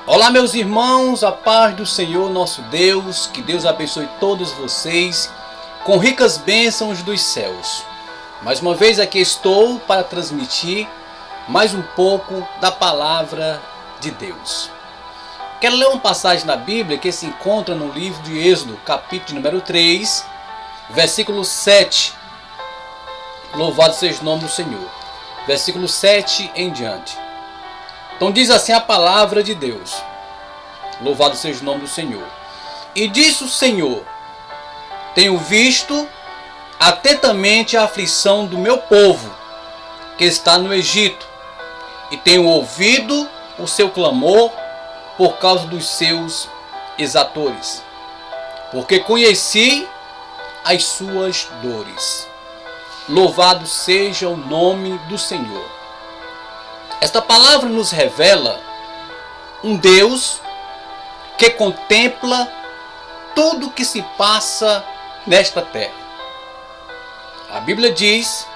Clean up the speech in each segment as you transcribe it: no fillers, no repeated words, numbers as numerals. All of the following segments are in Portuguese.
Olá, meus irmãos, a paz do Senhor nosso Deus, que Deus abençoe todos vocês com ricas bênçãos dos céus. Mais uma vez aqui estou para transmitir mais um pouco da palavra de Deus. Quero ler uma passagem na Bíblia que se encontra no livro de Êxodo, capítulo número 3, versículo 7. Louvado seja o nome do Senhor. Versículo 7 em diante. Então diz assim a palavra de Deus. Louvado seja o nome do Senhor. E disse o Senhor: tenho visto atentamente a aflição do meu povo, que está no Egito, e tenho ouvido o seu clamor por causa dos seus exatores, porque conheci as suas dores. Louvado seja o nome do Senhor. Esta palavra nos revela um Deus que contempla tudo o que se passa nesta terra. A Bíblia diz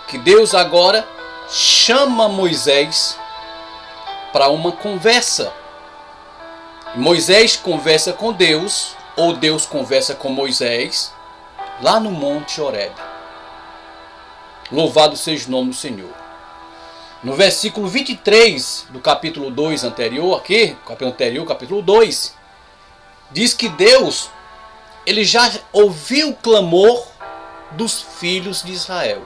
que Deus agora chama Moisés para uma conversa. Moisés conversa com Deus, ou Deus conversa com Moisés, lá no Monte Horebe. Louvado seja o nome do Senhor. No versículo 23 do capítulo 2 anterior, capítulo 2, diz que Deus, ele já ouviu o clamor dos filhos de Israel.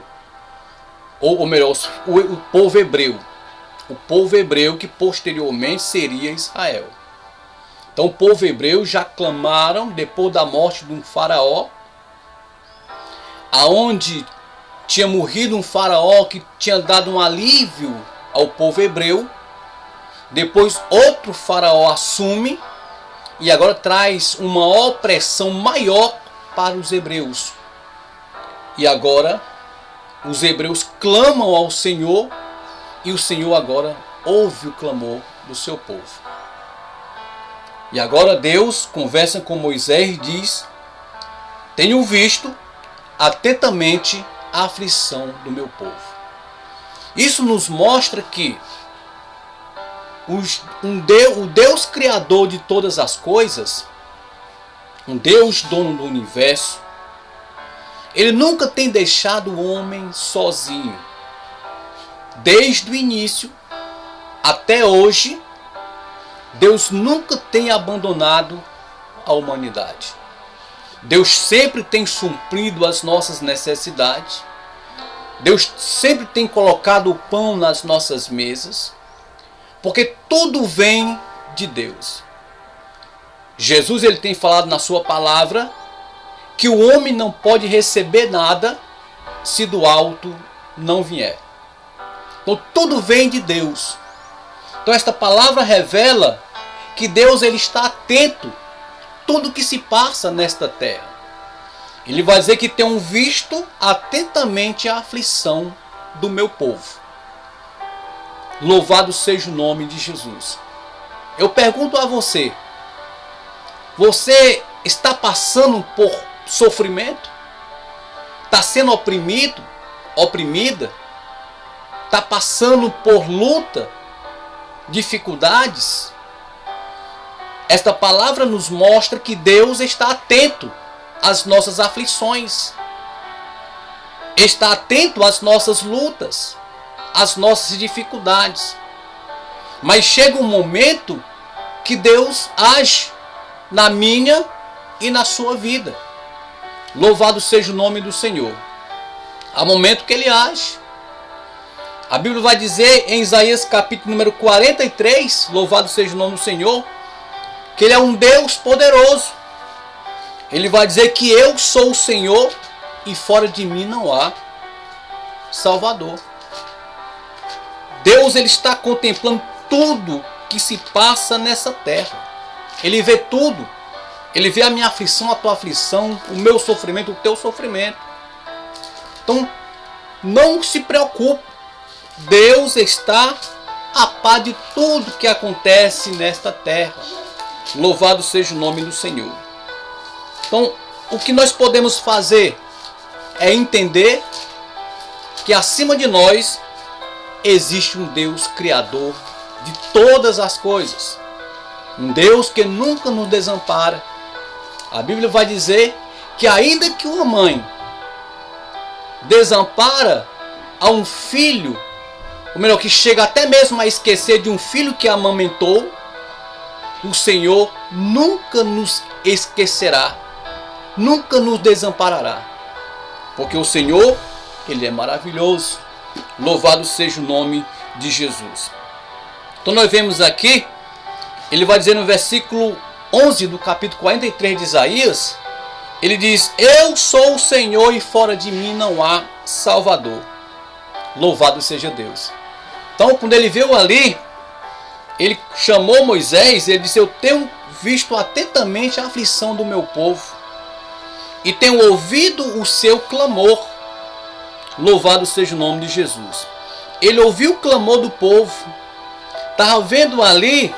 Ou melhor, o povo hebreu. O povo hebreu que posteriormente seria Israel. Então o povo hebreu já clamaram depois da morte de um faraó, aonde tinha morrido um faraó que tinha dado um alívio ao povo hebreu. Depois outro faraó assume e agora traz uma opressão maior para os hebreus. E agora os hebreus clamam ao Senhor e o Senhor agora ouve o clamor do seu povo. E agora Deus conversa com Moisés e diz: tenho visto atentamente a aflição do meu povo. Isso nos mostra que o Deus Criador de todas as coisas, um Deus dono do universo, ele nunca tem deixado o homem sozinho. Desde o início até hoje, Deus nunca tem abandonado a humanidade. Deus sempre tem suprido as nossas necessidades. Deus sempre tem colocado o pão nas nossas mesas. Porque tudo vem de Deus. Jesus, ele tem falado na sua palavra que o homem não pode receber nada se do alto não vier. Então tudo vem de Deus. Então esta palavra revela que Deus, ele está atento tudo que se passa nesta terra. Ele vai dizer que tem visto atentamente a aflição do meu povo. Louvado seja o nome de Jesus. Eu pergunto a você: você está passando por sofrimento? Está sendo oprimido? Oprimida? Está passando por luta? Dificuldades? Esta palavra nos mostra que Deus está atento às nossas aflições. Está atento às nossas lutas, às nossas dificuldades. Mas chega um momento que Deus age na minha e na sua vida. Louvado seja o nome do Senhor. Há momento que ele age. A Bíblia vai dizer em Isaías capítulo número 43, louvado seja o nome do Senhor, que ele é um Deus poderoso. Ele vai dizer que eu sou o Senhor e fora de mim não há Salvador. Deus, ele está contemplando tudo que se passa nessa terra. Ele vê tudo. Ele vê a minha aflição, a tua aflição, o meu sofrimento, o teu sofrimento. Então, não se preocupe. Deus está a par de tudo que acontece nesta terra. Louvado seja o nome do Senhor. Então, o que nós podemos fazer é entender que acima de nós existe um Deus criador de todas as coisas. Um Deus que nunca nos desampara. A Bíblia vai dizer que ainda que uma mãe desampara a um filho, ou melhor, que chega até mesmo a esquecer de um filho que amamentou, o Senhor nunca nos esquecerá, nunca nos desamparará. Porque o Senhor, Ele é maravilhoso. Louvado seja o nome de Jesus. Então nós vemos aqui, ele vai dizer no versículo 11 do capítulo 43 de Isaías, ele diz: eu sou o Senhor e fora de mim não há Salvador. Louvado seja Deus. Então quando ele veio ali, ele chamou Moisés, ele disse: eu tenho visto atentamente a aflição do meu povo e tenho ouvido o seu clamor. Louvado seja o nome de Jesus. Ele ouviu o clamor do povo, estava vendo ali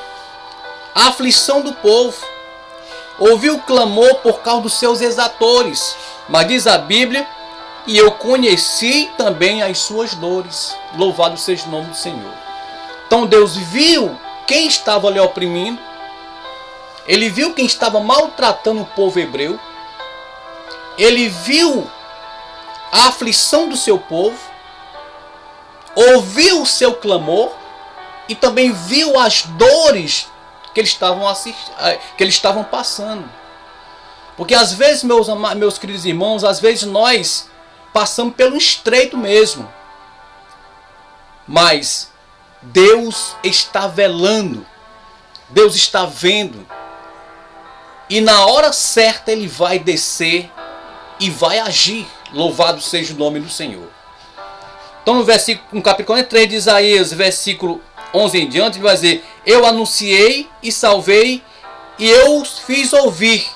a aflição do povo, ouviu o clamor por causa dos seus exatores, mas diz a Bíblia: e eu conheci também as suas dores. Louvado seja o nome do Senhor. Então Deus viu quem estava lhe oprimindo, ele viu quem estava maltratando o povo hebreu, ele viu a aflição do seu povo, ouviu o seu clamor e também viu as dores que eles estavam passando. Porque às vezes, meus queridos irmãos, às vezes nós passamos pelo estreito mesmo, mas Deus está velando, Deus está vendo, e na hora certa Ele vai descer e vai agir. Louvado seja o nome do Senhor. Então no capítulo 43 de Isaías, versículo 11 em diante, ele vai dizer: eu anunciei e salvei, e eu fiz ouvir,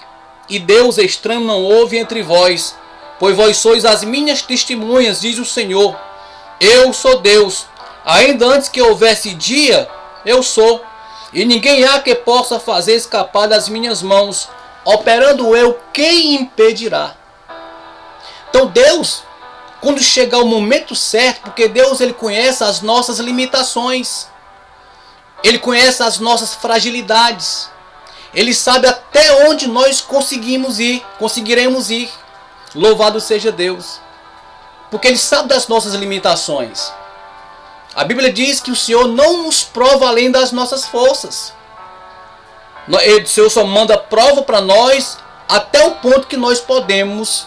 e Deus estranho não houve entre vós, pois vós sois as minhas testemunhas, diz o Senhor. Eu sou Deus, ainda antes que houvesse dia, eu sou, e ninguém há que possa fazer escapar das minhas mãos. Operando eu, quem impedirá? Então Deus, quando chegar o momento certo, porque Deus, Ele conhece as nossas limitações, Ele conhece as nossas fragilidades, Ele sabe até onde nós conseguiremos ir. Louvado seja Deus, porque Ele sabe das nossas limitações. A Bíblia diz que o Senhor não nos prova além das nossas forças. O Senhor só manda prova para nós até o ponto que nós podemos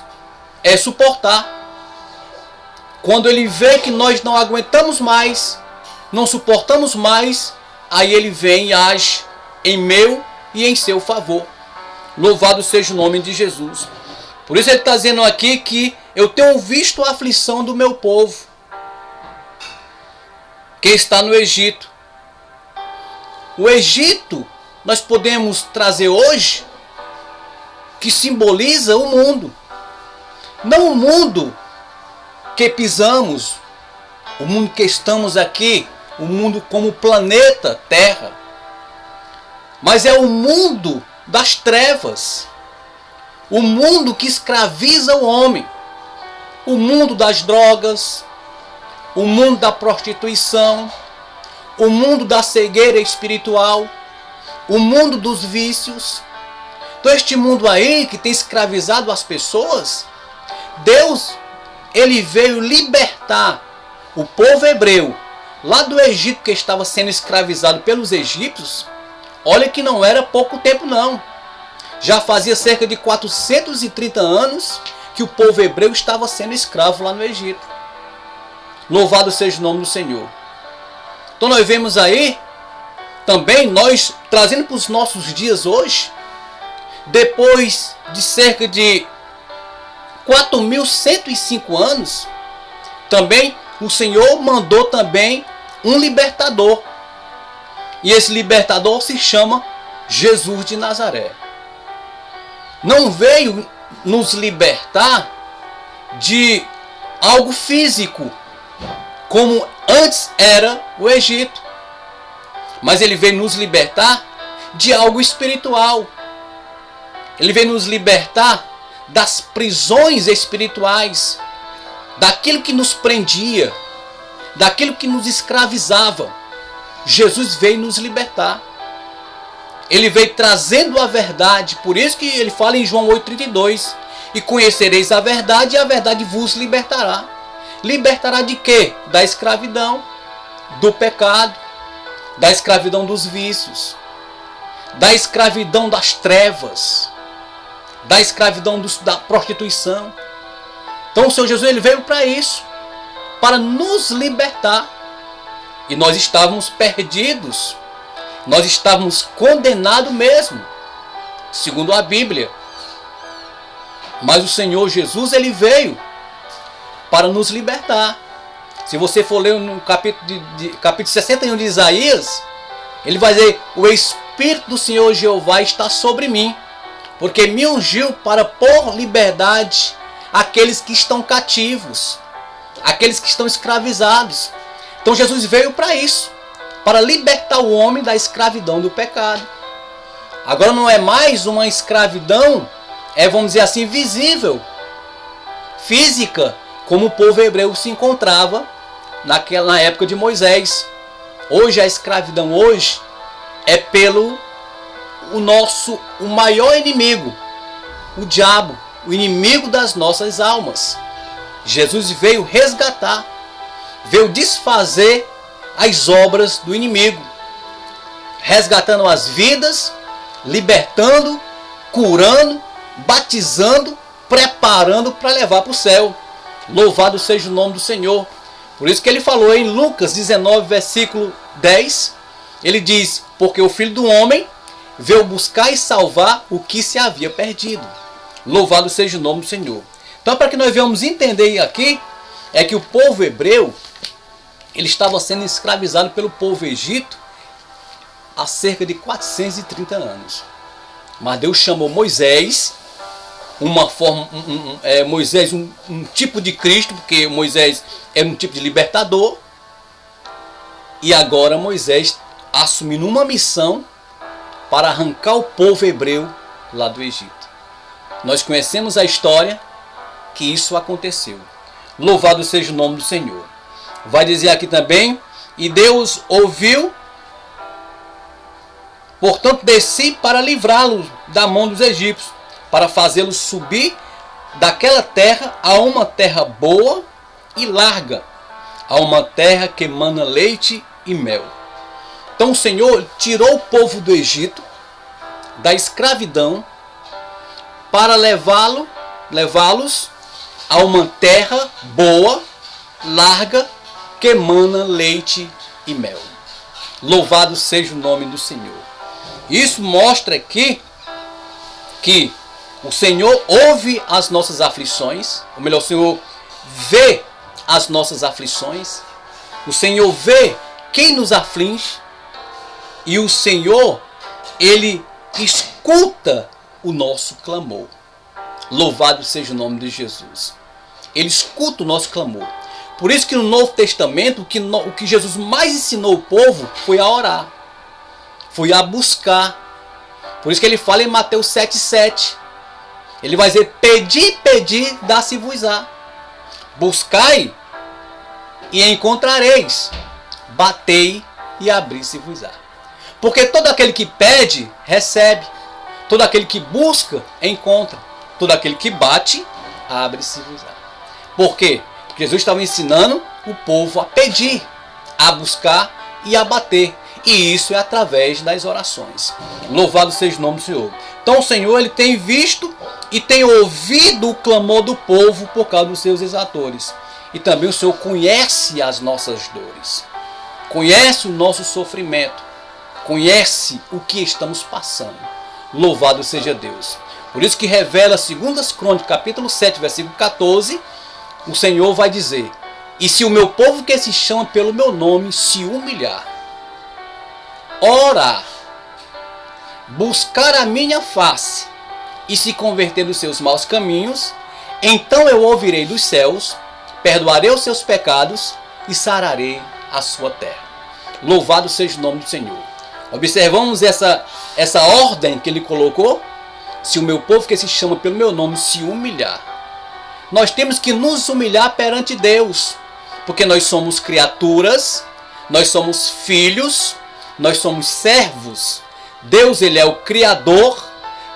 suportar. Quando Ele vê que nós não aguentamos mais, não suportamos mais, aí Ele vem e age em meu e em seu favor. Louvado seja o nome de Jesus. Por isso Ele está dizendo aqui que eu tenho visto a aflição do meu povo, que está no Egito. O Egito nós podemos trazer hoje, que simboliza o mundo. Não o mundo que pisamos, o mundo que estamos aqui, o mundo como planeta Terra, mas é o mundo das trevas, o mundo que escraviza o homem, o mundo das drogas, o mundo da prostituição, o mundo da cegueira espiritual, o mundo dos vícios. Então este mundo aí que tem escravizado as pessoas, Deus, Ele veio libertar o povo hebreu lá do Egito, que estava sendo escravizado pelos egípcios. Olha que não era pouco tempo não. Já fazia cerca de 430 anos que o povo hebreu estava sendo escravo lá no Egito. Louvado seja o nome do Senhor. Então nós vemos aí, também nós trazendo para os nossos dias hoje, depois de cerca de 4.105 anos, também o Senhor mandou também um libertador. E esse libertador se chama Jesus de Nazaré. Não veio nos libertar de algo físico, como antes era o Egito, mas Ele veio nos libertar de algo espiritual. Ele veio nos libertar das prisões espirituais, daquilo que nos prendia, daquilo que nos escravizava. Jesus veio nos libertar. Ele veio trazendo a verdade. Por isso que ele fala em João 8,32. E conhecereis a verdade, e a verdade vos libertará. Libertará de quê? Da escravidão, do pecado, da escravidão dos vícios, da escravidão das trevas, da escravidão da prostituição. Então o Senhor Jesus ele veio para isso, para nos libertar. E nós estávamos perdidos, nós estávamos condenados mesmo, segundo a Bíblia. Mas o Senhor Jesus ele veio para nos libertar. Se você for ler no capítulo 61 de Isaías, ele vai dizer: o Espírito do Senhor Jeová está sobre mim, porque me ungiu para pôr liberdade àqueles que estão cativos, aqueles que estão escravizados. Então Jesus veio para isso, para libertar o homem da escravidão do pecado. Agora não é mais uma escravidão, vamos dizer assim, visível, física, como o povo hebreu se encontrava na época de Moisés. Hoje a escravidão é pelo o maior inimigo, o diabo, o inimigo das nossas almas. Jesus veio resgatar, veio desfazer as obras do inimigo, resgatando as vidas, libertando, curando, batizando, preparando para levar para o céu. Louvado seja o nome do Senhor. Por isso que ele falou em Lucas 19, versículo 10, ele diz: porque o Filho do Homem veio buscar e salvar o que se havia perdido. Louvado seja o nome do Senhor. Então, para que nós venhamos entender aqui, é que o povo hebreu, ele estava sendo escravizado pelo povo egito há cerca de 430 anos. Mas Deus chamou Moisés, Moisés um tipo de Cristo, porque Moisés era um tipo de libertador, e agora Moisés assumindo uma missão para arrancar o povo hebreu lá do Egito. Nós conhecemos a história que isso aconteceu. Louvado seja o nome do Senhor. Vai dizer aqui também: e Deus ouviu, portanto desci para livrá-los da mão dos egípcios, para fazê-los subir daquela terra a uma terra boa e larga, a uma terra que emana leite e mel. Então o Senhor tirou o povo do Egito, da escravidão, para levá-los a uma terra boa, larga, que emana leite e mel. Louvado seja o nome do Senhor. Isso mostra aqui que o Senhor ouve as nossas aflições, ou melhor, o Senhor vê as nossas aflições, o Senhor vê quem nos aflige, e o Senhor, Ele escuta o nosso clamor. Louvado seja o nome de Jesus. Ele escuta o nosso clamor. Por isso que no Novo Testamento, o que Jesus mais ensinou o povo foi a orar, foi a buscar. Por isso que ele fala em Mateus 7,7. Ele vai dizer: pedi, pedi, dá-se-vos-á. Buscai e encontrareis. Batei e abri-se-vos-á. Porque todo aquele que pede, recebe. Todo aquele que busca, encontra. Todo aquele que bate, abre-se-vos-á. Por quê? Porque Jesus estava ensinando o povo a pedir, a buscar e a bater. E isso é através das orações. Louvado seja o nome do Senhor. Então o Senhor ele tem visto e tem ouvido o clamor do povo por causa dos seus exatores. E também o Senhor conhece as nossas dores. Conhece o nosso sofrimento. Conhece o que estamos passando. Louvado seja Deus. Por isso que revela 2 Crônicas, capítulo 7, versículo 14, o Senhor vai dizer: e se o meu povo que se chama pelo meu nome se humilhar, orar, buscar a minha face e se converter dos seus maus caminhos, então eu ouvirei dos céus, perdoarei os seus pecados e sararei a sua terra. Louvado seja o nome do Senhor. Observamos essa ordem que ele colocou. Se o meu povo que se chama pelo meu nome se humilhar, nós temos que nos humilhar perante Deus, porque nós somos criaturas, nós somos filhos, nós somos servos Deus, ele é o Criador,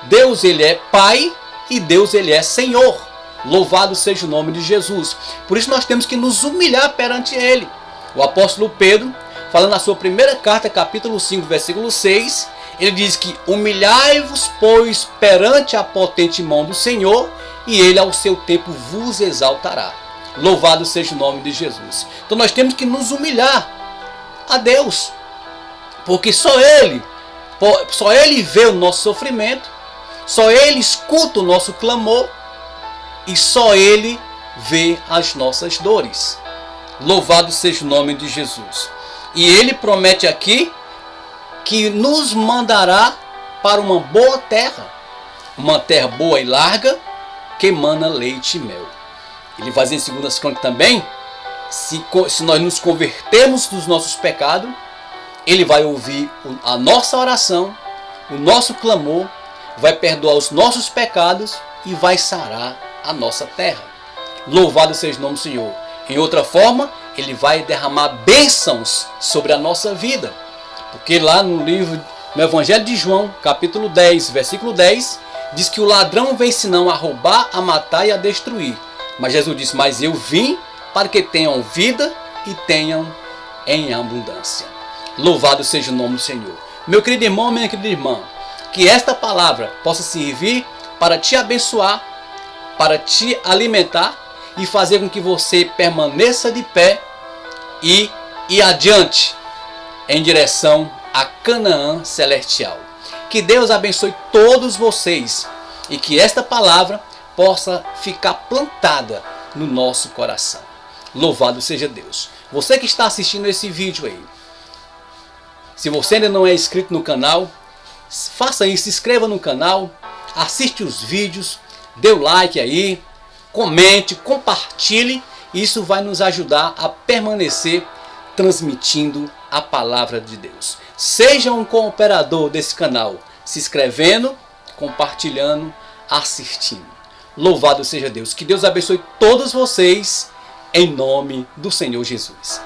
Deus, ele é Pai e Deus, ele é Senhor. Louvado seja o nome de Jesus. Por isso nós temos que nos humilhar perante ele. O apóstolo Pedro, falando na sua primeira carta, capítulo 5, versículo 6, ele diz que humilhai-vos, pois, perante a potente mão do Senhor, e ele ao seu tempo vos exaltará. Louvado seja o nome de Jesus. Então nós temos que nos humilhar a Deus, porque só Ele vê o nosso sofrimento, só Ele escuta o nosso clamor e só Ele vê as nossas dores. Louvado seja o nome de Jesus. E Ele promete aqui que nos mandará para uma boa terra, uma terra boa e larga, que emana leite e mel. Ele vai dizer em 2 Crônicas também, se nós nos convertermos dos nossos pecados, Ele vai ouvir a nossa oração, o nosso clamor, vai perdoar os nossos pecados e vai sarar a nossa terra. Louvado seja o nome do Senhor. Em outra forma, Ele vai derramar bênçãos sobre a nossa vida. Porque lá no Evangelho de João, capítulo 10, versículo 10, diz que o ladrão vem senão a roubar, a matar e a destruir. Mas Jesus disse, mas eu vim para que tenham vida e tenham em abundância. Louvado seja o nome do Senhor. Meu querido irmão, minha querida irmã, que esta palavra possa servir para te abençoar, para te alimentar e fazer com que você permaneça de pé e ir adiante em direção a Canaã celestial. Que Deus abençoe todos vocês e que esta palavra possa ficar plantada no nosso coração. Louvado seja Deus. Você que está assistindo esse vídeo aí, se você ainda não é inscrito no canal, faça isso, se inscreva no canal, assiste os vídeos, dê o like aí, comente, compartilhe. Isso vai nos ajudar a permanecer transmitindo a palavra de Deus. Seja um cooperador desse canal, se inscrevendo, compartilhando, assistindo. Louvado seja Deus. Que Deus abençoe todos vocês em nome do Senhor Jesus.